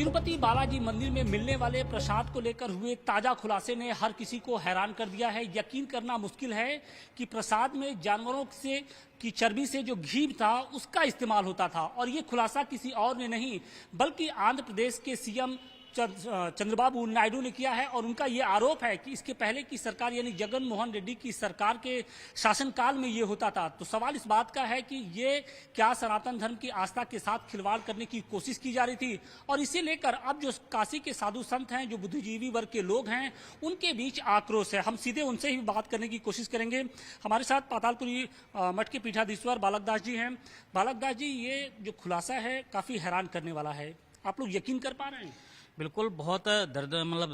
तिरुपति बालाजी मंदिर में मिलने वाले प्रसाद को लेकर हुए ताजा खुलासे ने हर किसी को हैरान कर दिया है। यकीन करना मुश्किल है कि प्रसाद में जानवरों से की चर्बी से जो घी था उसका इस्तेमाल होता था, और ये खुलासा किसी और ने नहीं बल्कि आंध्र प्रदेश के सीएम चंद्रबाबू नायडू ने किया है। और उनका ये आरोप है कि इसके पहले की सरकार यानी जगन मोहन रेड्डी की सरकार के शासनकाल में ये होता था। तो सवाल इस बात का है कि ये क्या सनातन धर्म की आस्था के साथ खिलवाड़ करने की कोशिश की जा रही थी, और इसे लेकर अब जो काशी के साधु संत हैं, जो बुद्धिजीवी वर्ग के लोग हैं, उनके बीच आक्रोश है। हम सीधे उनसे ही बात करने की कोशिश करेंगे। हमारे साथ पातालपुरी मठ के पीठाधीश्वर बालक दास जी हैं। बालक दास जी, ये जो खुलासा है काफी हैरान करने वाला है, आप लोग यकीन कर पा रहे हैं? बिल्कुल, बहुत दर्द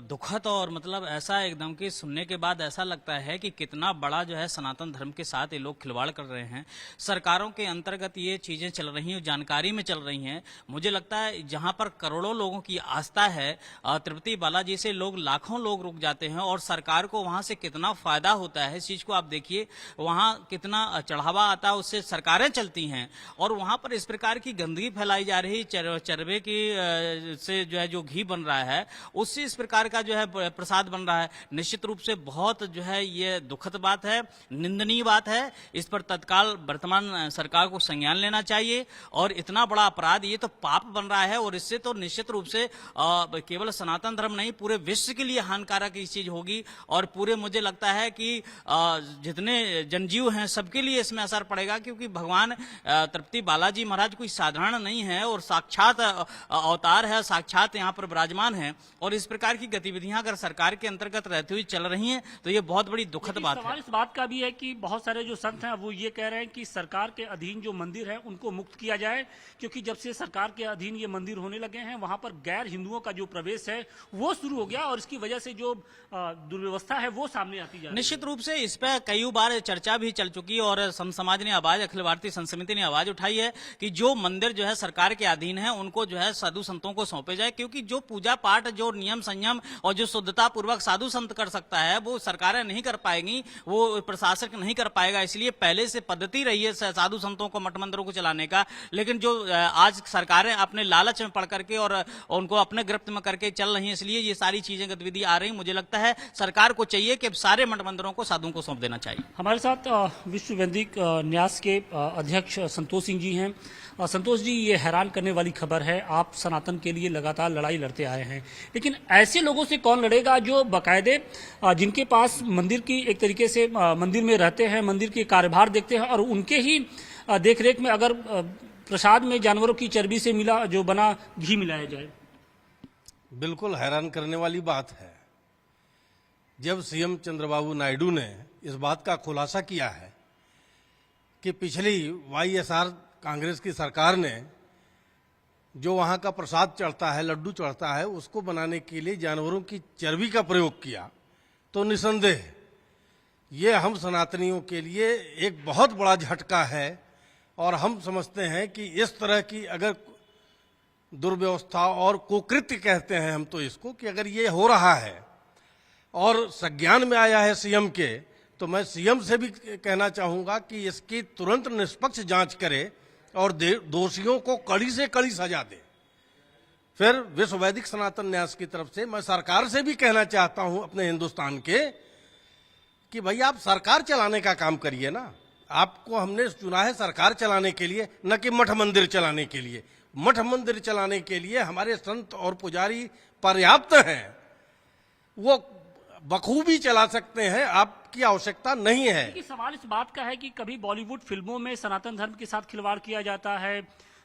दुखद और ऐसा एकदम कि सुनने के बाद ऐसा लगता है कि कितना बड़ा जो है सनातन धर्म के साथ ये लोग खिलवाड़ कर रहे हैं। सरकारों के अंतर्गत ये चीजें चल रही हैं, जानकारी में चल रही हैं। मुझे लगता है जहां पर करोड़ों लोगों की आस्था है, तिरुपति बालाजी से लोग लाखों लोग रुक जाते हैं और सरकार को वहां से कितना फायदा होता है इस चीज को आप देखिए। वहां कितना चढ़ावा आता है, उससे सरकारें चलती हैं, और वहां पर इस प्रकार की गंदगी फैलाई जा रही चरबे की से जो है जो घी बन रहा है, उससे इस प्रकार का जो है प्रसाद बन रहा है। निश्चित रूप से बहुत जो है ये दुखद बात है, निंदनीय बात है। इस पर तत्काल वर्तमान सरकार को संज्ञान लेना चाहिए, और इतना बड़ा अपराध, ये तो पाप बन रहा है, और इससे तो निश्चित रूप से केवल सनातन धर्म नहीं पूरे विश्व के लिए हानिकारक इस चीज होगी, और पूरे मुझे लगता है कि जितने जनजीव हैं सबके लिए इसमें असर पड़ेगा, क्योंकि भगवान तिरुपति बालाजी महाराज कोई साधारण नहीं है, और साक्षात अवतार है, साक्षात यहाँ पर विराजमान है। और इस प्रकार की गतिविधियां अगर सरकार के अंतर्गत रहती हुई चल रही हैं तो ये बहुत बड़ी दुखद बात है। इस बात का भी है कि बहुत सारे जो संत हैं वो ये कह रहे हैं कि सरकार के अधीन जो मंदिर है उनको मुक्त किया जाए, क्योंकि जब से सरकार के अधीन ये मंदिर होने लगे हैं वहां पर गैर हिंदुओं का जो प्रवेश है वो शुरू हो गया, और इसकी वजह से जो दुर्व्यवस्था है वो सामने आती जा रही है। निश्चित रूप से इस पर कई बार चर्चा भी चल चुकी, और सम समाज ने आवाज, अखिल भारतीय संत समिति ने आवाज उठाई है कि जो मंदिर जो है सरकार के अधीन है उनको जो है साधु संतों को सौंपे जाए, क्योंकि जो पूजा पाठ, जो नियम संयम और जो शुद्धता पूर्वक साधु संत कर सकता है वो सरकारें नहीं कर पाएंगी, वो प्रशासक नहीं कर पाएगा। इसलिए पहले से पद्धति रही है साधु संतों को, मठ मंदिरों को चलाने का, लेकिन जो आज सरकारें अपने लालच में पड़ करके और उनको अपने गिरफ्त में करके चल रही है, इसलिए ये सारी चीजें गतिविधि आ रही। मुझे लगता है सरकार को चाहिए कि सारे मठ मंदिरों को साधुओं को सौंप देना चाहिए। हमारे साथ विश्व वैदिक न्यास के अध्यक्ष संतोष सिंह जी हैं। संतोष जी, ये हैरान करने वाली खबर है, आप सनातन के लिए लगातार लड़ाई लड़ते आए हैं, लेकिन ऐसे लोगों से कौन लड़ेगा जो बाकायदे जिनके पास मंदिर की एक तरीके से मंदिर में रहते हैं, मंदिर के कार्यभार देखते हैं, और उनके ही देखरेख में अगर प्रसाद में जानवरों की चर्बी से मिला जो बना घी मिलाया जाए। बिल्कुल हैरान करने वाली बात है। जब सीएम चंद्रबाबू नायडू ने इस बात का खुलासा किया है कि पिछली वाईएसआर कांग्रेस की सरकार ने जो वहां का प्रसाद चढ़ता है, लड्डू चढ़ता है, उसको बनाने के लिए जानवरों की चर्बी का प्रयोग किया, तो निसंदेह ये हम सनातनियों के लिए एक बहुत बड़ा झटका है। और हम समझते हैं कि इस तरह की अगर दुर्व्यवस्था और कुकृत्य कहते हैं हम तो इसको, कि अगर ये हो रहा है और संज्ञान में आया है सीएम के, तो मैं सीएम से भी कहना चाहूंगा कि इसकी तुरंत निष्पक्ष जांच करे और दोषियों को कड़ी से कड़ी सजा दे। फिर विश्व वैदिक सनातन न्यास की तरफ से मैं सरकार से भी कहना चाहता हूं अपने हिंदुस्तान के, कि भाई आप सरकार चलाने का काम करिए ना। आपको हमने चुना है सरकार चलाने के लिए, न कि मठ मंदिर चलाने के लिए। मठ मंदिर चलाने के लिए हमारे संत और पुजारी पर्याप्त हैं, वो बखूबी चला सकते हैं, आपकी आवश्यकता नहीं है। कि सवाल इस बात का है कि कभी बॉलीवुड फिल्मों में सनातन धर्म के साथ खिलवाड़ किया जाता है,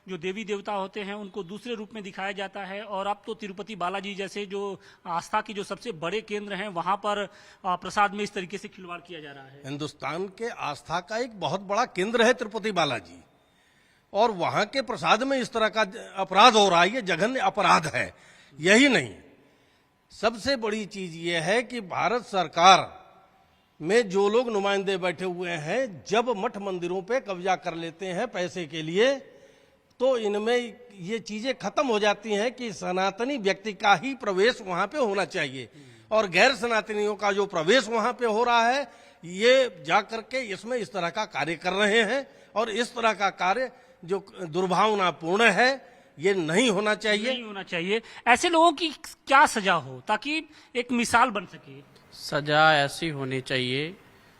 जो देवी देवता होते हैं उनको दूसरे रूप में दिखाया जाता है, और अब तो तिरुपति बालाजी जैसे जो आस्था के जो सबसे बड़े केंद्र हैं वहां पर प्रसाद में इस तरीके से खिलवाड़ किया जा रहा है। हिंदुस्तान के आस्था का एक बहुत बड़ा केंद्र है तिरुपति बालाजी, और वहां के प्रसाद में इस तरह का अपराध हो रहा है, ये जघन्य अपराध है। यही नहीं, सबसे बड़ी चीज ये है कि भारत सरकार में जो लोग नुमाइंदे बैठे हुए हैं, जब मठ मंदिरों पे कब्जा कर लेते हैं पैसे के लिए, तो इनमें ये चीजें खत्म हो जाती हैं कि सनातनी व्यक्ति का ही प्रवेश वहां पे होना चाहिए, और गैर सनातनियों का जो प्रवेश वहां पे हो रहा है, ये जाकर के इसमें इस तरह का कार्य कर रहे हैं। और इस तरह का कार्य जो दुर्भावनापूर्ण है, ये नहीं होना चाहिए। नहीं होना चाहिए। ऐसे लोगों की क्या सजा हो ताकि एक मिसाल बन सके? सजा ऐसी होनी चाहिए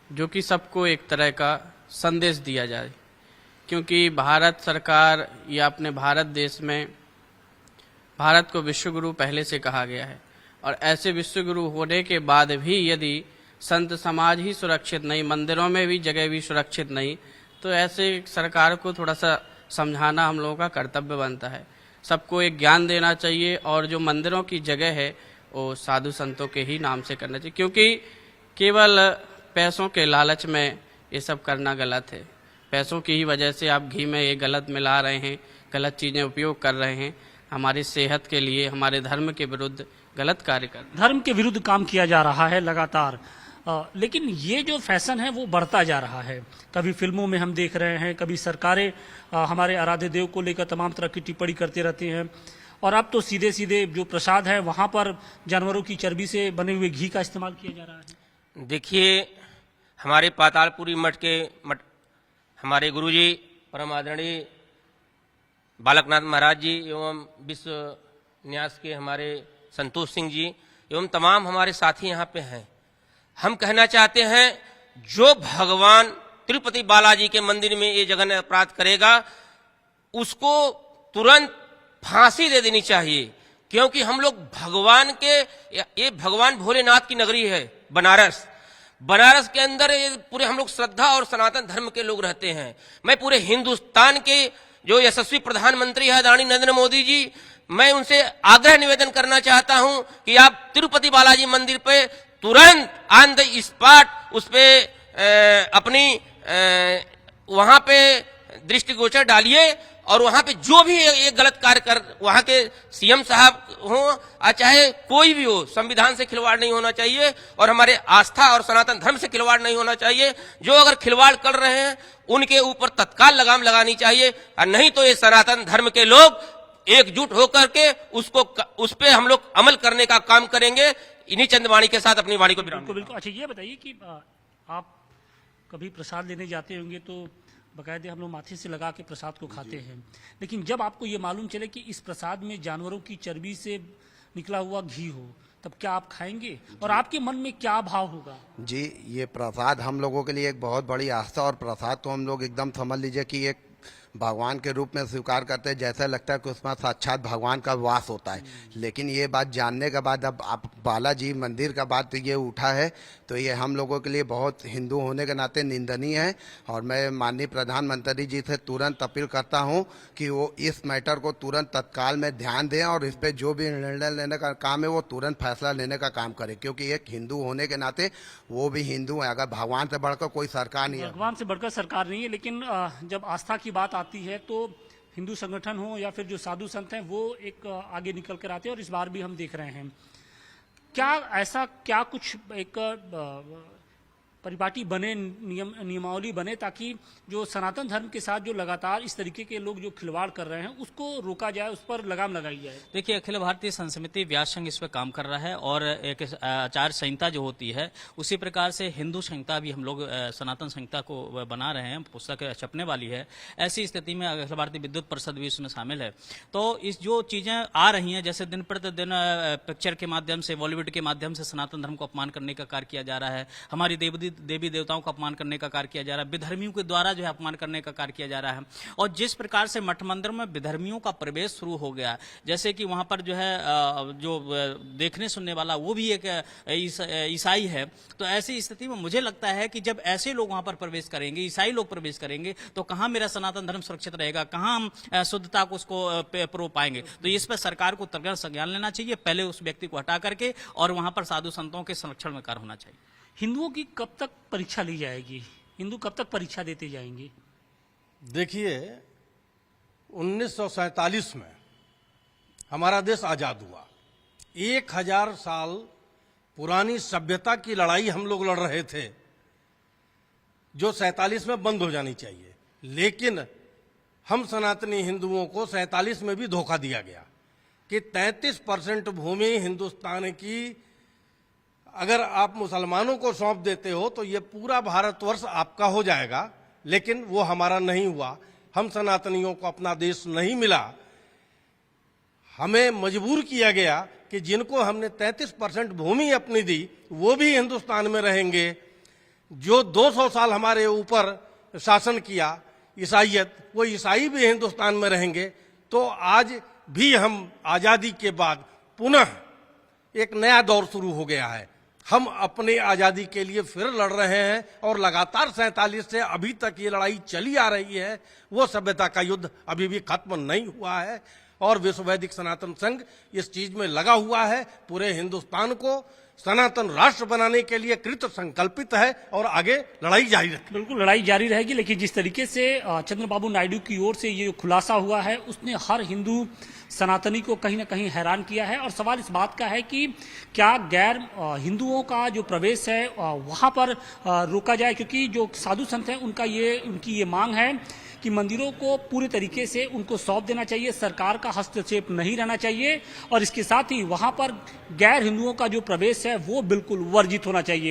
जो कि सबको एक तरह का संदेश दिया जाए, क्योंकि भारत सरकार या अपने भारत देश में भारत को विश्वगुरु पहले से कहा गया है, और ऐसे विश्वगुरु होने के बाद भी यदि संत समाज ही सुरक्षित नहीं, मंदिरों में भी जगह भी सुरक्षित नहीं, तो ऐसे सरकार को थोड़ा सा समझाना हम लोगों का कर्तव्य बनता है। सबको एक ज्ञान देना चाहिए, और जो मंदिरों की जगह है वो साधु संतों के ही नाम से करना चाहिए, क्योंकि केवल पैसों के लालच में ये सब करना गलत है। पैसों की ही वजह से आप घी में ये गलत मिला रहे हैं, गलत चीज़ें उपयोग कर रहे हैं, हमारी सेहत के लिए, हमारे धर्म के विरुद्ध गलत कार्य कर रहे हैं। धर्म के विरुद्ध काम किया जा रहा है लगातार। लेकिन ये जो फैशन है वो बढ़ता जा रहा है। कभी फिल्मों में हम देख रहे हैं, कभी सरकारें हमारे आराध्य देव को लेकर तमाम तरह की टिप्पणी करते रहते हैं, और अब तो सीधे सीधे जो प्रसाद है वहाँ पर जानवरों की चर्बी से बने हुए घी का इस्तेमाल किया जा रहा है। देखिए, हमारे पातालपुरी मठ हमारे गुरुजी परम आदरणीय बालकनाथ महाराज जी एवं विश्व न्यास के हमारे संतोष सिंह जी एवं तमाम हमारे साथी यहाँ पे हैं। हम कहना चाहते हैं, जो भगवान तिरुपति बालाजी के मंदिर में ये जघन्य अपराध करेगा उसको तुरंत फांसी दे देनी चाहिए, क्योंकि हम लोग भगवान के, ये भगवान भोलेनाथ की नगरी है बनारस के अंदर ये पूरे हम लोग श्रद्धा और सनातन धर्म के लोग रहते हैं। मैं पूरे हिंदुस्तान के जो यशस्वी प्रधानमंत्री है आदरणीय नरेंद्र मोदी जी, मैं उनसे आग्रह निवेदन करना चाहता हूं कि आप तिरुपति बालाजी मंदिर पे तुरंत ऑन द स्पॉट उस पे अपनी वहां पे दृष्टिगोचर डालिए, और वहां पे जो भी ये गलत कार्य कर, वहां के सीएम साहब हो चाहे कोई भी हो, संविधान से खिलवाड़ नहीं होना चाहिए और हमारे आस्था और सनातन धर्म से खिलवाड़ नहीं होना चाहिए। जो अगर खिलवाड़ कर रहे हैं उनके ऊपर तत्काल लगाम लगानी चाहिए, और नहीं तो ये सनातन धर्म के लोग एकजुट होकर के उस पे हम लोग अमल करने का काम करेंगे। इन्हीं चंद वाणी के साथ अपनी वाणी को विराम। बिल्कुल। अच्छा, ये बताइए कि आप कभी प्रसाद लेने जाते होंगे तो बाकायदे हम लोग माथे से लगा के प्रसाद को खाते हैं, लेकिन जब आपको ये मालूम चले कि इस प्रसाद में जानवरों की चर्बी से निकला हुआ घी हो, तब क्या आप खाएंगे और आपके मन में क्या भाव होगा? जी, ये प्रसाद हम लोगों के लिए एक बहुत बड़ी आस्था, और प्रसाद तो हम लोग एकदम समझ लीजिए कि एक भगवान के रूप में स्वीकार करते हैं, जैसा लगता है कि उसमें साक्षात भगवान का वास होता है। लेकिन ये बात जानने के बाद, अब आप बालाजी मंदिर का बात ये उठा है, तो ये हम लोगों के लिए बहुत, हिंदू होने के नाते निंदनीय है। और मैं माननीय प्रधानमंत्री जी से तुरंत अपील करता हूँ कि वो इस मैटर को तुरंत तत्काल में ध्यान दें, और इस पर जो भी निर्णय लेने का काम है वो तुरंत फैसला लेने का काम करें, क्योंकि एक हिंदू होने के नाते वो भी हिंदू है। अगर भगवान से बढ़कर कोई सरकार नहीं है, भगवान से बढ़कर सरकार नहीं है, लेकिन जब आस्था की बात आती है तो हिंदू संगठन हो या फिर जो साधु संत हैं वो एक आगे निकल कर आते हैं, और इस बार भी हम देख रहे हैं। क्या कुछ एक परिपाटी बने, नियमावली बने, ताकि जो सनातन धर्म के साथ जो लगातार इस तरीके के लोग जो खिलवाड़ कर रहे हैं उसको रोका जाए, उस पर लगाम लगाई जाए? देखिए, अखिल भारतीय संस्मृति व्यास संघ इस पर काम कर रहा है, और एक आचार संहिता जो होती है उसी प्रकार से हिंदू संहिता भी हम लोग सनातन संहिता को बना रहे हैं, पुस्तक छपने वाली है। ऐसी स्थिति में अखिल भारतीय विद्युत परिषद भी इसमें शामिल है। तो इस जो चीजें आ रही हैं, जैसे दिन प्रतिदिन पिक्चर के माध्यम से, बॉलीवुड के माध्यम से सनातन धर्म को अपमान करने का कार्य किया जा रहा है, हमारी देवी देवताओं का अपमान करने का कार्य किया जा रहा है, विधर्मियों के द्वारा जो है अपमान करने का कार्य किया जा रहा है। और जिस प्रकार से मठ मंदिर में विधर्मियों का प्रवेश शुरू हो गया, जैसे कि वहां पर जो है जो देखने सुनने वाला वो भी एक ईसाई है, तो ऐसी स्थिति में मुझे लगता है कि जब ऐसे लोग वहां पर प्रवेश करेंगे, ईसाई लोग प्रवेश करेंगे, तो कहां मेरा सनातन धर्म सुरक्षित रहेगा, कहां हम शुद्धता को उसको प्रो पाएंगे? तो इस पर सरकार को तुरंत संज्ञान लेना चाहिए, पहले उस व्यक्ति को हटा करके, और वहां पर साधु संतों के संरक्षण में कार्य होना चाहिए। हिंदुओं की कब तक परीक्षा ली जाएगी? हिंदू कब तक परीक्षा देते जाएंगे? देखिए, 1947 में हमारा देश आजाद हुआ। 1000 साल पुरानी सभ्यता की लड़ाई हम लोग लड़ रहे थे, जो 47 में बंद हो जानी चाहिए। लेकिन हम सनातनी हिंदुओं को 47 में भी धोखा दिया गया कि 33% भूमि हिंदुस्तान की अगर आप मुसलमानों को सौंप देते हो तो ये पूरा भारतवर्ष आपका हो जाएगा। लेकिन वो हमारा नहीं हुआ, हम सनातनियों को अपना देश नहीं मिला। हमें मजबूर किया गया कि जिनको हमने 33% भूमि अपनी दी वो भी हिंदुस्तान में रहेंगे। जो 200 साल हमारे ऊपर शासन किया ईसाइयत, वो ईसाई भी हिंदुस्तान में रहेंगे। तो आज भी हम आज़ादी के बाद पुनः एक नया दौर शुरू हो गया है। हम अपने आज़ादी के लिए फिर लड़ रहे हैं और लगातार 47 से अभी तक ये लड़ाई चली आ रही है। वो सभ्यता का युद्ध अभी भी खत्म नहीं हुआ है और विश्व वैदिक सनातन संघ इस चीज में लगा हुआ है। पूरे हिंदुस्तान को सनातन राष्ट्र बनाने के लिए कृत संकल्पित है और आगे लड़ाई जारी रखेगी। बिल्कुल लड़ाई जारी रहेगी, लेकिन जिस तरीके से चंद्रबाबू नायडू की ओर से ये खुलासा हुआ है उसने हर हिंदू सनातनी को कहीं ना कहीं हैरान किया है। और सवाल इस बात का है कि क्या गैर हिंदुओं का जो प्रवेश है वहां पर रोका जाए, क्योंकि जो साधु संत हैं उनकी ये मांग है कि मंदिरों को पूरी तरीके से उनको सौंप देना चाहिए, सरकार का हस्तक्षेप नहीं रहना चाहिए और इसके साथ ही वहां पर गैर हिंदुओं का जो प्रवेश है वो बिल्कुल वर्जित होना चाहिए।